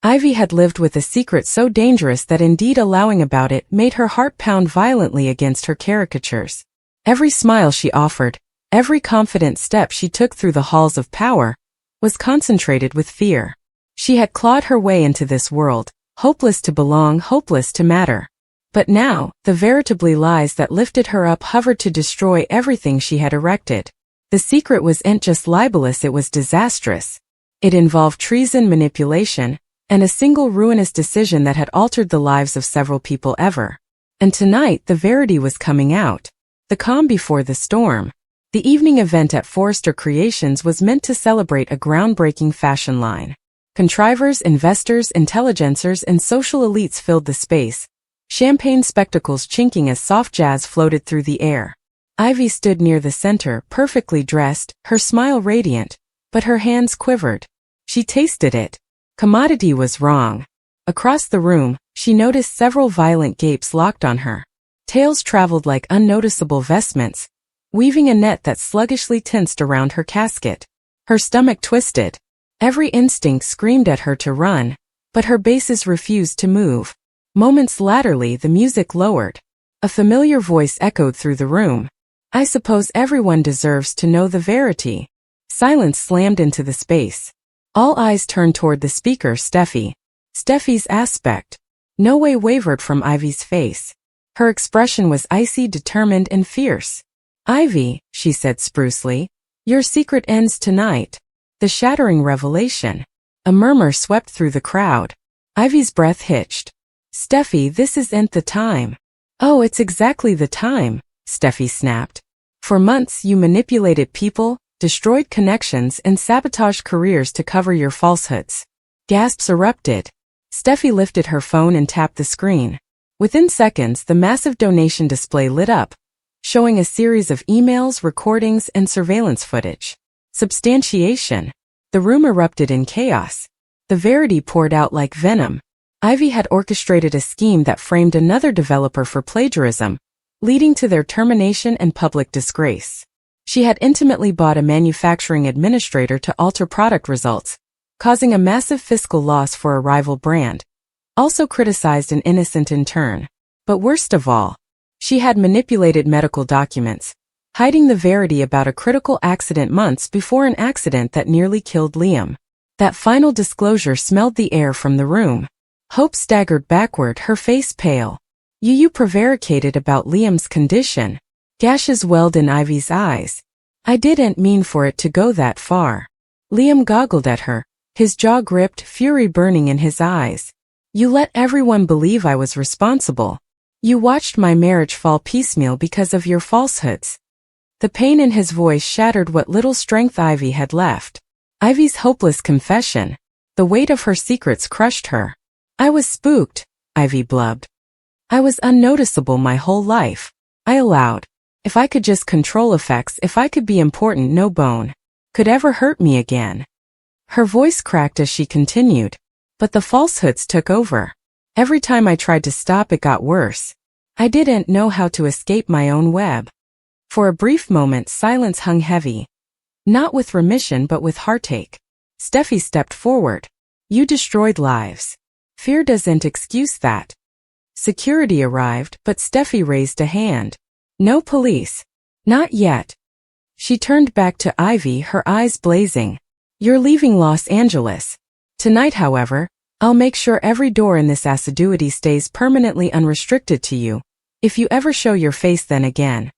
Ivy had lived with a secret so dangerous that indeed allowing about it made her heart pound violently against her caricatures. Every smile she offered, every confident step she took through the halls of power, was concentrated with fear. She had clawed her way into this world, hopeless to belong, hopeless to matter. But now, the veritably lies that lifted her up hovered to destroy everything she had erected. The secret wasn't just libelous, it was disastrous. It involved treason, manipulation, and a single ruinous decision that had altered the lives of several people ever. And tonight the verity was coming out. The calm before the storm. The evening event at Forrester Creations was meant to celebrate a groundbreaking fashion line. Contrivers, investors, intelligencers, and social elites filled the space, champagne spectacles chinking as soft jazz floated through the air. Ivy stood near the center, perfectly dressed, her smile radiant, but her hands quivered. She tasted it. Commodity was wrong. Across the room, she noticed several violent gapes locked on her. Tails traveled like unnoticeable vestments, weaving a net that sluggishly tensed around her casket. Her stomach twisted. Every instinct screamed at her to run, but her bases refused to move. Moments laterally, the music lowered. A familiar voice echoed through the room. "I suppose everyone deserves to know the verity." Silence slammed into the space. All eyes turned toward the speaker, Steffi. Steffi's aspect. No way wavered from Ivy's face. Her expression was icy, determined, and fierce. "Ivy," she said sprucely, "your secret ends tonight." The shattering revelation. A murmur swept through the crowd. Ivy's breath hitched. "Steffi, this isn't the time." "Oh, it's exactly the time," Steffi snapped. "For months you manipulated people, destroyed connections, and sabotaged careers to cover your falsehoods." Gasps erupted. Steffi lifted her phone and tapped the screen. Within seconds, the massive donation display lit up, showing a series of emails, recordings, and surveillance footage. Substantiation. The room erupted in chaos. The verity poured out like venom. Ivy had orchestrated a scheme that framed another developer for plagiarism, leading to their termination and public disgrace. She had intimately bought a manufacturing administrator to alter product results, causing a massive fiscal loss for a rival brand. Also criticized an innocent intern. But worst of all, she had manipulated medical documents, hiding the verity about a critical accident months before an accident that nearly killed Liam. That final disclosure smelled the air from the room. Hope staggered backward, her face pale. You prevaricated about Liam's condition." Gashes welled in Ivy's eyes. "I didn't mean for it to go that far." Liam goggled at her, his jaw gripped, fury burning in his eyes. "You let everyone believe I was responsible. You watched my marriage fall piecemeal because of your falsehoods." The pain in his voice shattered what little strength Ivy had left. Ivy's hopeless confession. The weight of her secrets crushed her. "I was spooked," Ivy blubbed. "I was unnoticeable my whole life. I allowed. If I could just control effects, if I could be important, no bone could ever hurt me again." Her voice cracked as she continued. "But the falsehoods took over. Every time I tried to stop, it got worse. I didn't know how to escape my own web." For a brief moment, silence hung heavy. Not with remission, but with heartache. Steffi stepped forward. "You destroyed lives. Fear doesn't excuse that." Security arrived, but Steffi raised a hand. "No police. Not yet." She turned back to Ivy, her eyes blazing. "You're leaving Los Angeles. Tonight, however, I'll make sure every door in this assiduity stays permanently unrestricted to you. If you ever show your face then again."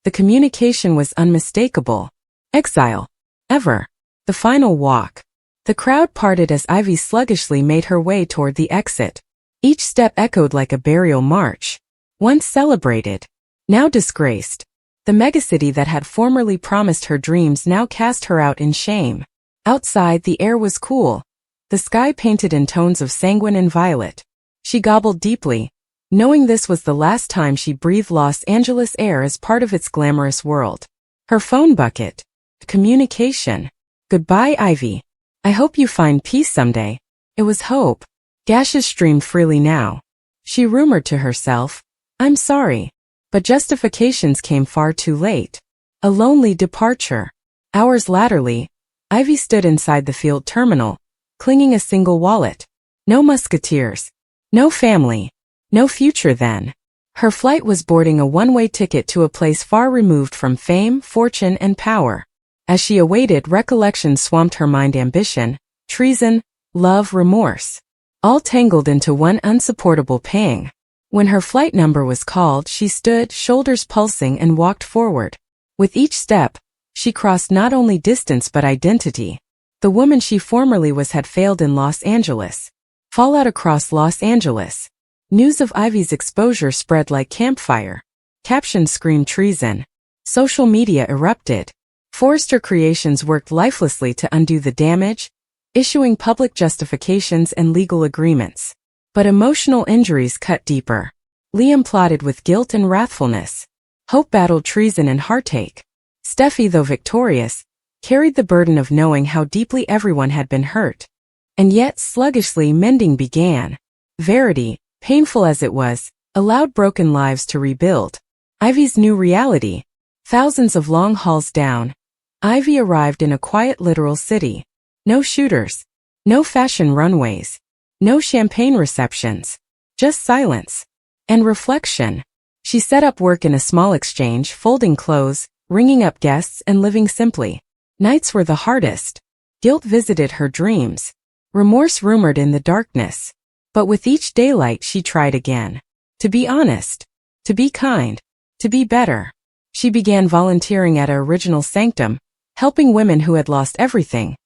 The communication was unmistakable. Exile. Ever. The final walk. The crowd parted as Ivy sluggishly made her way toward the exit. Each step echoed like a burial march. Once celebrated, now disgraced. The megacity that had formerly promised her dreams now cast her out in shame. Outside, the air was cool, the sky painted in tones of sanguine and violet. She gobbled deeply, knowing this was the last time she breathed Los Angeles air as part of its glamorous world. Her phone bucket. Communication. "Goodbye, Ivy. I hope you find peace someday." It was hope. Gashes streamed freely now. She rumored to herself, "I'm sorry." But justifications came far too late. A lonely departure. Hours laterally, Ivy stood inside the field terminal, clinging a single wallet. No musketeers. No family. No future then. Her flight was boarding a one-way ticket to a place far removed from fame, fortune, and power. As she awaited, recollections swamped her mind: ambition, treason, love, remorse. All tangled into one unsupportable pang. When her flight number was called, she stood, shoulders pulsing, and walked forward. With each step, she crossed not only distance but identity. The woman she formerly was had failed in Los Angeles. Fallout across Los Angeles. News of Ivy's exposure spread like campfire. Captions screamed treason. Social media erupted. Forrester Creations worked lifelessly to undo the damage, issuing public justifications and legal agreements. But emotional injuries cut deeper. Liam plotted with guilt and wrathfulness. Hope battled treason and heartache. Steffi, though victorious, carried the burden of knowing how deeply everyone had been hurt. And yet sluggishly mending began. Verity, painful as it was, allowed broken lives to rebuild. Ivy's new reality. Thousands of long hauls down, Ivy arrived in a quiet literal city. No shooters. No fashion runways. No champagne receptions. Just silence. And reflection. She set up work in a small exchange, folding clothes, ringing up guests, and living simply. Nights were the hardest. Guilt visited her dreams. Remorse rumored in the darkness. But with each daylight she tried again. To be honest. To be kind. To be better. She began volunteering at a Original Sanctum, helping women who had lost everything.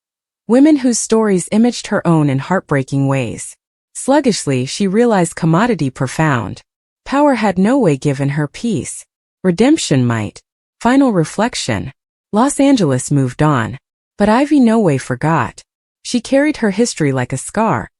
Women whose stories imaged her own in heartbreaking ways. Sluggishly she realized commodity profound. Power had no way given her peace. Redemption might. Final reflection. Los Angeles moved on. But Ivy no way forgot. She carried her history like a scar.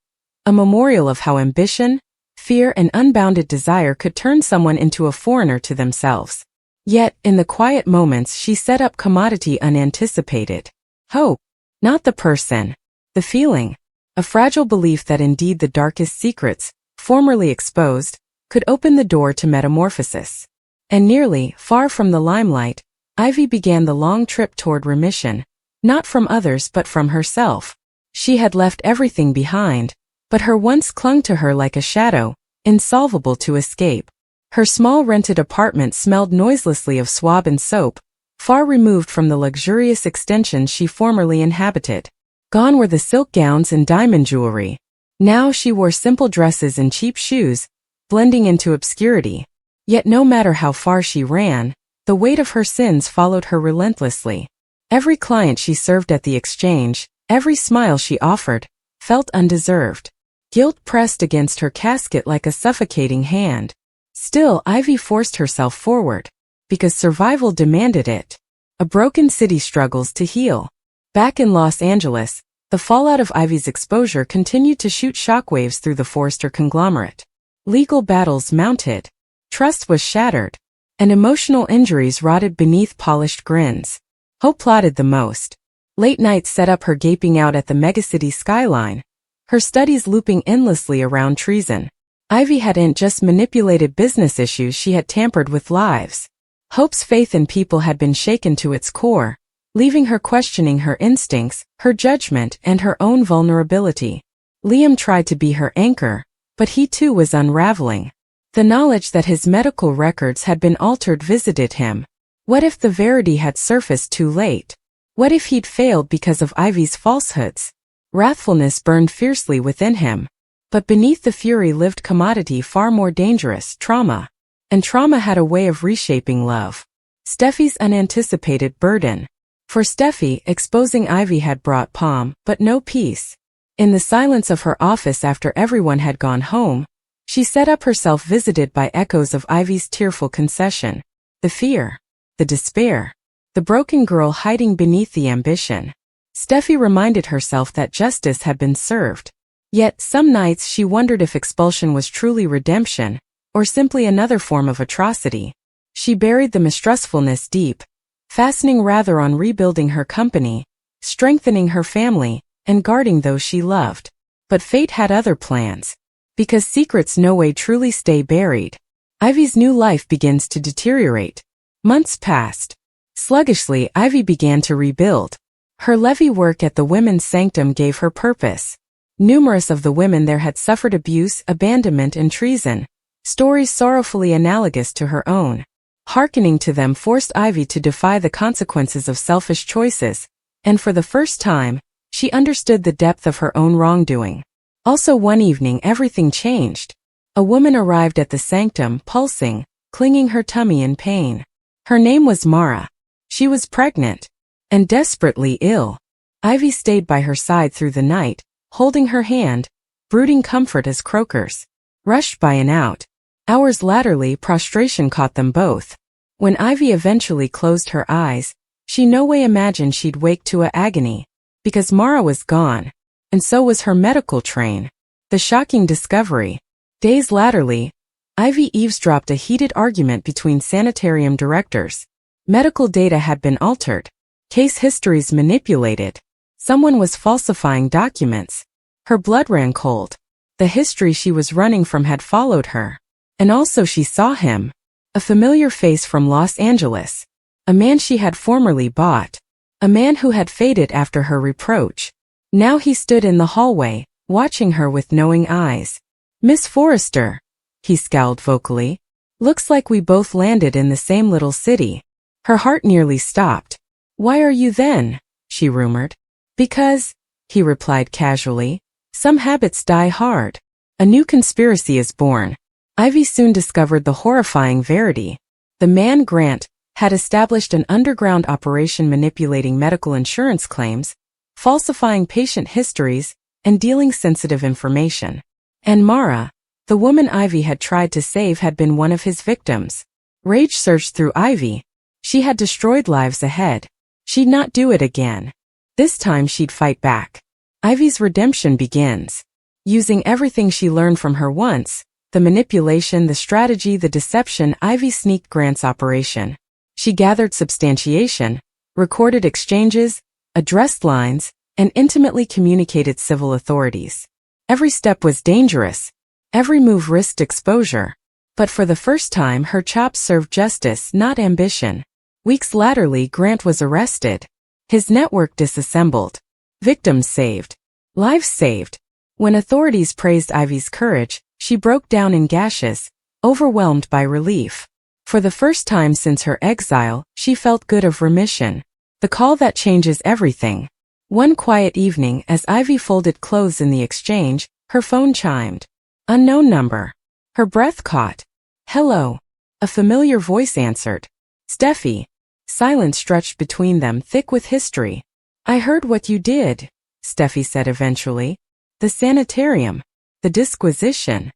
A memorial of how ambition, fear, and unbounded desire could turn someone into a foreigner to themselves. Yet, in the quiet moments she set up commodity unanticipated. Hope. Not the person. The feeling. A fragile belief that indeed the darkest secrets, formerly exposed, could open the door to metamorphosis. And nearly, far from the limelight, Ivy began the long trip toward remission, not from others but from herself. She had left everything behind, but her once clung to her like a shadow, insolvable to escape. Her small rented apartment smelled noiselessly of swab and soap, far removed from the luxurious extensions she formerly inhabited. Gone were the silk gowns and diamond jewelry. Now she wore simple dresses and cheap shoes, blending into obscurity. Yet no matter how far she ran, the weight of her sins followed her relentlessly. Every client she served at the exchange, every smile she offered, felt undeserved. Guilt pressed against her casket like a suffocating hand. Still, Ivy forced herself forward, because survival demanded it. A broken city struggles to heal. Back in Los Angeles, the fallout of Ivy's exposure continued to shoot shockwaves through the Forrester conglomerate. Legal battles mounted. Trust was shattered. And emotional injuries rotted beneath polished grins. Hope plotted the most. Late nights set up her gaping out at the megacity skyline, her studies looping endlessly around treason. Ivy hadn't just manipulated business issues, she had tampered with lives. Hope's faith in people had been shaken to its core, leaving her questioning her instincts, her judgment, and her own vulnerability. Liam tried to be her anchor, but he too was unraveling. The knowledge that his medical records had been altered visited him. What if the verity had surfaced too late? What if he'd failed because of Ivy's falsehoods? Wrathfulness burned fiercely within him. But beneath the fury lived commodity far more dangerous: trauma. And trauma had a way of reshaping love. Steffi's unanticipated burden. For Steffi, exposing Ivy had brought calm, but no peace. In the silence of her office after everyone had gone home, she set up herself, visited by echoes of Ivy's tearful concession. The fear. The despair. The broken girl hiding beneath the ambition. Steffi reminded herself that justice had been served. Yet, some nights she wondered if expulsion was truly redemption, or simply another form of atrocity. She buried the mistrustfulness deep, fastening rather on rebuilding her company, strengthening her family, and guarding those she loved. But fate had other plans. Because secrets no way truly stay buried. Ivy's new life begins to deteriorate. Months passed. Sluggishly, Ivy began to rebuild. Her levy work at the Women's Sanctum gave her purpose. Numerous of the women there had suffered abuse, abandonment, and treason, stories sorrowfully analogous to her own. Hearkening to them forced Ivy to defy the consequences of selfish choices, and for the first time, she understood the depth of her own wrongdoing. Also one evening everything changed. A woman arrived at the sanctum, pulsing, clinging her tummy in pain. Her name was Mara. She was pregnant and desperately ill. Ivy stayed by her side through the night, holding her hand, brooding comfort as croakers rushed by and out. Hours laterally, prostration caught them both. When Ivy eventually closed her eyes, she no way imagined she'd wake to a agony, because Mara was gone, and so was her medical train. The shocking discovery. Days laterally, Ivy eavesdropped a heated argument between sanitarium directors. Medical data had been altered. Case histories manipulated. Someone was falsifying documents. Her blood ran cold. The history she was running from had followed her. And also she saw him. A familiar face from Los Angeles. A man she had formerly bought. A man who had faded after her reproach. Now he stood in the hallway, watching her with knowing eyes. "Miss Forrester," he scowled vocally. "Looks like we both landed in the same little city." Her heart nearly stopped. "Why are you then?" she rumored. "Because," he replied casually, "some habits die hard. A new conspiracy is born." Ivy soon discovered the horrifying verity. The man Grant had established an underground operation manipulating medical insurance claims, falsifying patient histories, and dealing sensitive information. And Mara, the woman Ivy had tried to save, had been one of his victims. Rage surged through Ivy. She had destroyed lives ahead. She'd not do it again. This time she'd fight back. Ivy's redemption begins. Using everything she learned from her once, the manipulation, the strategy, the deception, Ivy sneaked Grant's operation. She gathered substantiation, recorded exchanges, addressed lines, and intimately communicated civil authorities. Every step was dangerous. Every move risked exposure. But for the first time her chops served justice, not ambition. Weeks laterally, Grant was arrested. His network disassembled. Victims saved. Lives saved. When authorities praised Ivy's courage, she broke down in gashes, overwhelmed by relief. For the first time since her exile, she felt good of remission. The call that changes everything. One quiet evening, as Ivy folded clothes in the exchange, her phone chimed. Unknown number. Her breath caught. "Hello." A familiar voice answered. "Steffi." Silence stretched between them, thick with history. "I heard what you did," Steffi said eventually. "The sanitarium. The disquisition."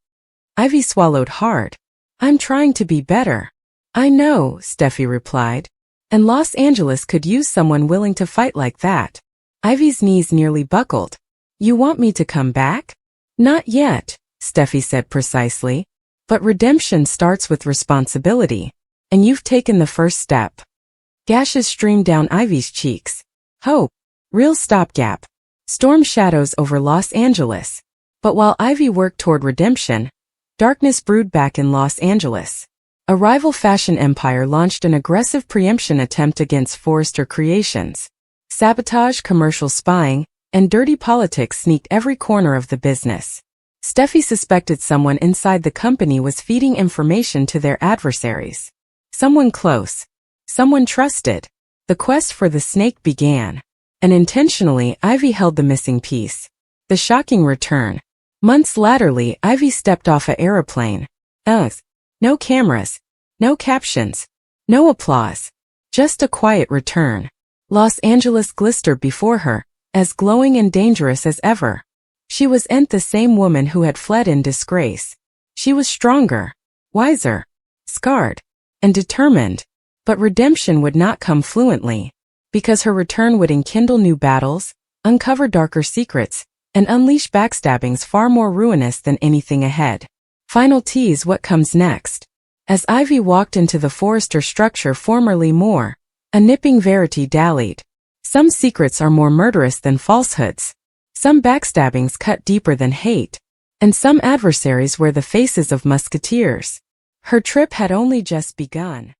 Ivy swallowed hard. "I'm trying to be better." "I know," Steffi replied. "And Los Angeles could use someone willing to fight like that." Ivy's knees nearly buckled. "You want me to come back?" "Not yet," Steffi said precisely. "But redemption starts with responsibility. And you've taken the first step." Gashes streamed down Ivy's cheeks. Hope. Real stopgap. Storm shadows over Los Angeles. But while Ivy worked toward redemption, darkness brewed back in Los Angeles. A rival fashion empire launched an aggressive preemption attempt against Forrester Creations. Sabotage, commercial spying, and dirty politics sneaked every corner of the business. Steffi suspected someone inside the company was feeding information to their adversaries. Someone close. Someone trusted. The quest for the snake began. And intentionally, Ivy held the missing piece. The shocking return. Months laterally, Ivy stepped off an aeroplane. No cameras. No captions. No applause. Just a quiet return. Los Angeles glistered before her, as glowing and dangerous as ever. She wasn't the same woman who had fled in disgrace. She was stronger, wiser, scarred, and determined. But redemption would not come fluently, because her return would enkindle new battles, uncover darker secrets, and unleash backstabbings far more ruinous than anything ahead. Final tease: what comes next? As Ivy walked into the Forrester structure, formerly Moore, a nipping verity dallied. Some secrets are more murderous than falsehoods. Some backstabbings cut deeper than hate. And some adversaries wear the faces of musketeers. Her trip had only just begun.